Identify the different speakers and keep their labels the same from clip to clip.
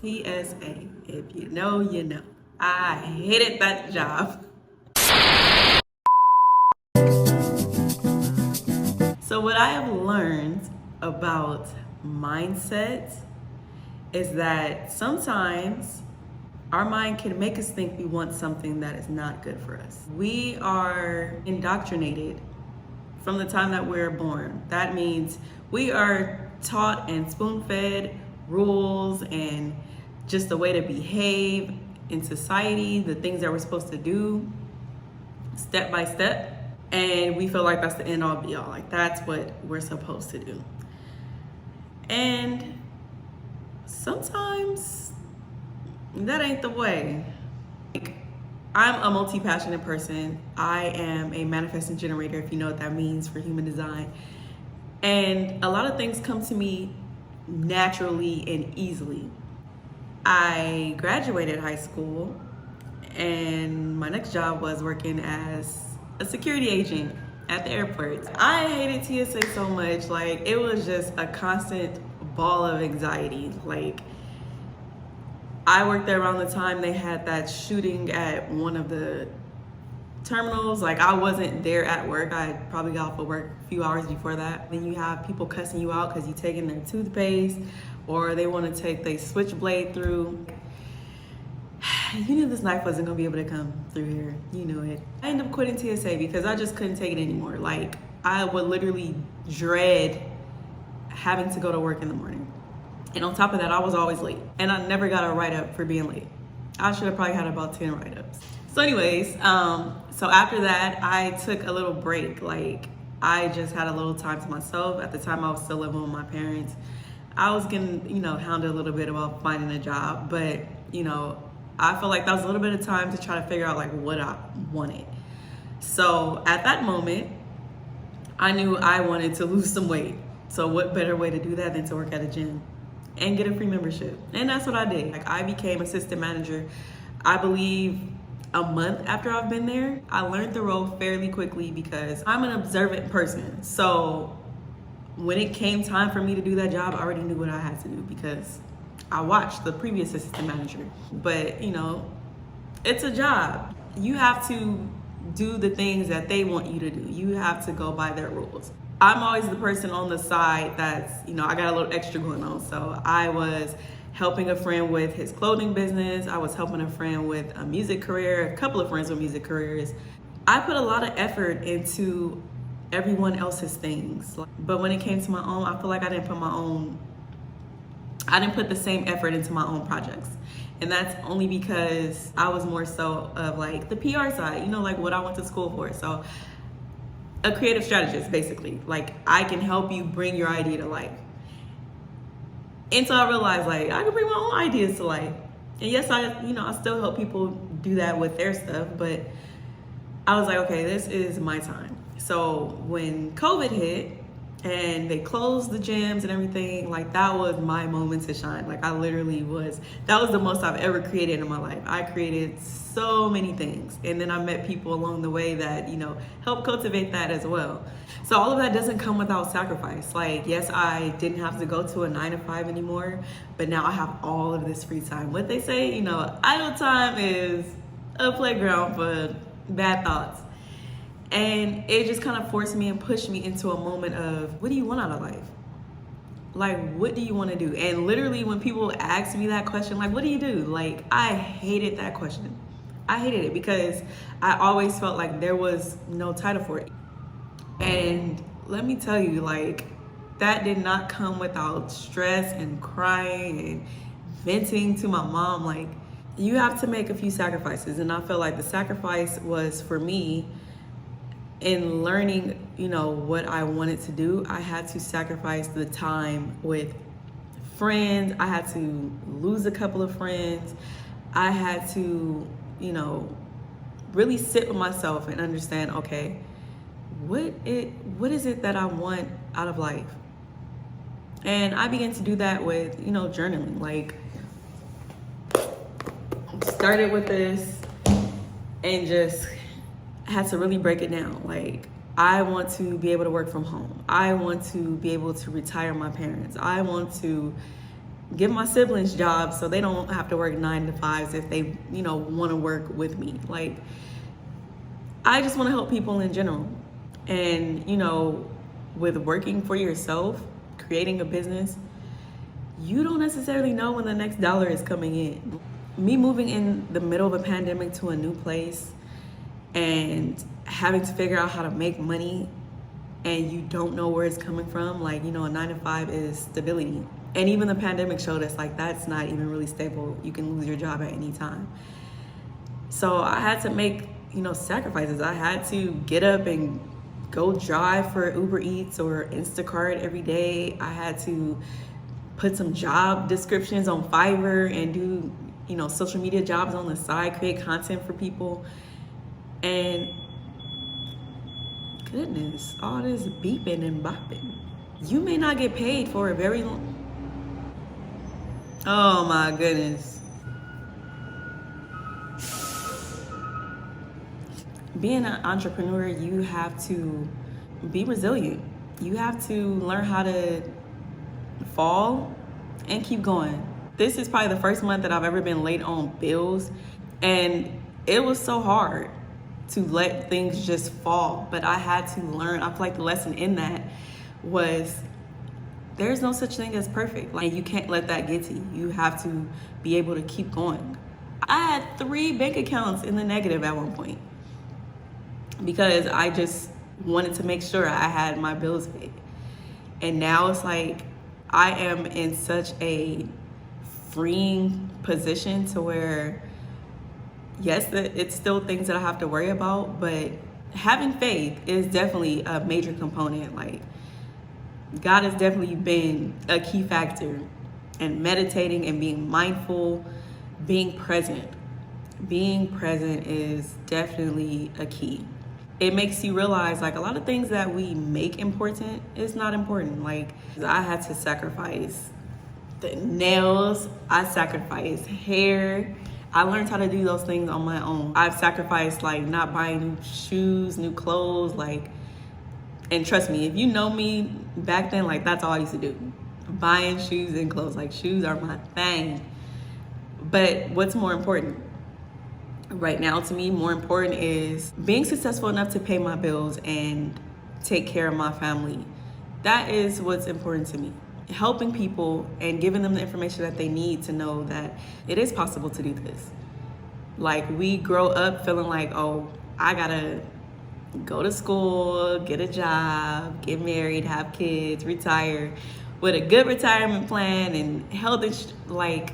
Speaker 1: PSA, if you know, you know. I hated that job. So what I have learned about mindset is that sometimes our mind can make us think we want something that is not good for us. We are indoctrinated from the time that we're born. That means we are taught and spoon-fed rules and just the way to behave in society, the things that we're supposed to do step by step. And we feel like that's the end all be all. Like that's what we're supposed to do. And sometimes that ain't the way. Like, I'm a multi-passionate person. I am a manifesting generator, if you know what that means for human design. And a lot of things come to me naturally and easily. I graduated high school and my next job was working as a security agent at the airport. I hated TSA so much. Like, it was just a constant ball of anxiety. Like, I worked there around the time they had that shooting at one of the terminals. Like, I wasn't there at work. I probably got off of work a few hours before that. Then you have people cussing you out because you taking their toothpaste, or they want to take their switchblade through. You knew this knife wasn't gonna be able to come through here. You knew it. I ended up quitting TSA because I just couldn't take it anymore. Like, I would literally dread having to go to work in the morning. And on top of that, I was always late. And I never got a write-up for being late. I should have probably had about 10 write-ups. So anyways, so after that, I took a little break. Like, I just had a little time to myself. At the time, I was still living with my parents. I was getting, hounded a little bit about finding a job. But, I felt like that was a little bit of time to try to figure out like what I wanted. So at that moment, I knew I wanted to lose some weight. So what better way to do that than to work at a gym and get a free membership? And that's what I did. Like, I became assistant manager, I believe a month after I've been there. I learned the role fairly quickly because I'm an observant person. So when it came time for me to do that job, I already knew what I had to do because I watched the previous assistant manager. But, it's a job. You have to do the things that they want you to do. You have to go by their rules. I'm always the person on the side that's, I got a little extra going on. So I was helping a friend with his clothing business. I was helping a friend with a music career, a couple of friends with music careers. I put a lot of effort into everyone else's things. But when it came to my own, I feel like I didn't put the same effort into my own projects. And that's only because I was more so of like the PR side, like what I went to school for. So a creative strategist, basically. Like, I can help you bring your idea to life. Until I realized, like, I can bring my own ideas to life. And yes, I still help people do that with their stuff, but I was like, okay, this is my time. So when COVID hit, and they closed the gyms and everything, like, that was my moment to shine. Like, that was the most I've ever created in my life. I created so many things. And then I met people along the way that, helped cultivate that as well. So all of that doesn't come without sacrifice. Like, yes, I didn't have to go to a 9-to-5 anymore, but now I have all of this free time. What they say, idle time is a playground for bad thoughts. And it just kind of forced me and pushed me into a moment of, what do you want out of life? Like, what do you want to do? And literally when people ask me that question, like, what do you do? Like, I hated that question. I hated it because I always felt like there was no title for it. And let me tell you, like, that did not come without stress and crying and venting to my mom. Like, you have to make a few sacrifices. And I felt like the sacrifice was for me in learning, what I wanted to do. I had to sacrifice the time with friends. I had to lose a couple of friends. I had to, really sit with myself and understand, okay, what is it that I want out of life? And I began to do that with, journaling. Like, started with this and just had to really break it down. Like, I want to be able to work from home. I want to be able to retire my parents. I want to give my siblings jobs so they don't have to work 9 to 5s if they, want to work with me. Like, I just want to help people in general. And, with working for yourself, creating a business, you don't necessarily know when the next dollar is coming in. Me moving in the middle of a pandemic to a new place and having to figure out how to make money, and you don't know where it's coming from. Like, a 9 to 5 is stability. And even the pandemic showed us, like, that's not even really stable. You can lose your job at any time. So I had to make, sacrifices. I had to get up and go drive for Uber Eats or Instacart every day. I had to put some job descriptions on Fiverr and do, social media jobs on the side, create content for people. And goodness, all this beeping and bopping. You may not get paid for a very long... Oh my goodness. Being an entrepreneur, you have to be resilient. You have to learn how to fall and keep going. This is probably the first month that I've ever been late on bills, and it was so hard to let things just fall. But I had to learn. I feel like the lesson in that was there's no such thing as perfect. Like, you can't let that get to you. You have to be able to keep going. I had 3 bank accounts in the negative at one point because I just wanted to make sure I had my bills paid. And now it's like I am in such a freeing position to where, yes, it's still things that I have to worry about, but having faith is definitely a major component. Like, God has definitely been a key factor, and meditating and being mindful, being present. Being present is definitely a key. It makes you realize, like, a lot of things that we make important is not important. Like, I had to sacrifice the nails, I sacrificed hair. I learned how to do those things on my own. I've sacrificed, like, not buying new shoes, new clothes, like, and trust me, if you know me back then, like, that's all I used to do. Buying shoes and clothes. Like, shoes are my thing. But what's more important? Right now, to me, more important is being successful enough to pay my bills and take care of my family. That is what's important to me. Helping people and giving them the information that they need to know that it is possible to do this. Like, we grow up feeling like, oh, I gotta go to school, get a job, get married, have kids, retire with a good retirement plan and health insurance. Like,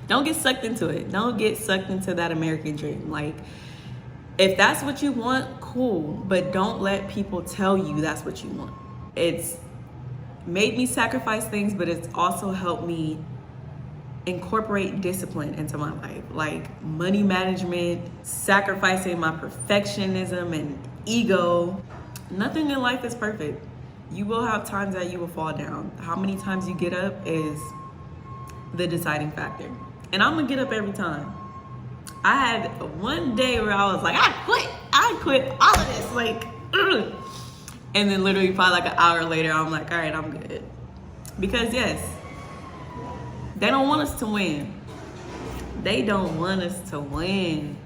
Speaker 1: don't get sucked into it. Don't get sucked into that American dream. Like, if that's what you want, cool, but don't let people tell you that's what you want. It's made me sacrifice things, but it's also helped me incorporate discipline into my life, like money management, sacrificing my perfectionism and ego. Nothing in life is perfect. You will have times that you will fall down. How many times you get up is the deciding factor. And I'm gonna get up every time. I had one day where I was like, I quit all of this, like, ugh. And then literally probably like an hour later, I'm like, all right, I'm good. Because yes, they don't want us to win. They don't want us to win.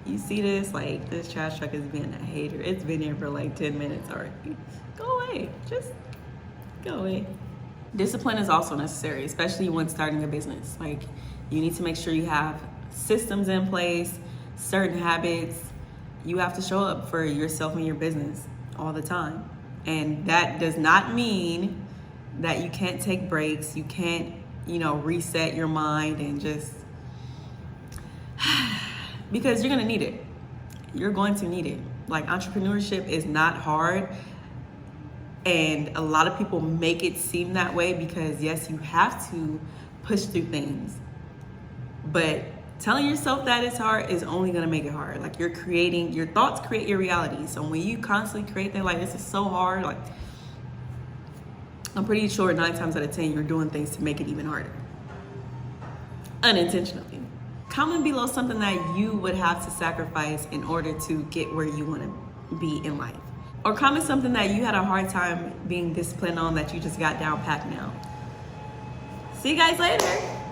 Speaker 1: You see this? Like, this trash truck is being a hater. It's been here for like 10 minutes already. Go away, just go away. Discipline is also necessary, especially when starting a business. Like, you need to make sure you have systems in place, certain habits. You have to show up for yourself and your business all the time. And that does not mean that you can't take breaks. You can't, reset your mind and just, because you're gonna need it. You're going to need it. Like, entrepreneurship is not hard. And a lot of people make it seem that way because, yes, you have to push through things. But telling yourself that it's hard is only gonna make it hard. Like, your thoughts create your reality. So when you constantly create that, like, this is so hard, like, I'm pretty sure 9 times out of 10, you're doing things to make it even harder. Unintentionally. Comment below something that you would have to sacrifice in order to get where you wanna be in life. or comment something that you had a hard time being disciplined on that you just got down pat now. See you guys later.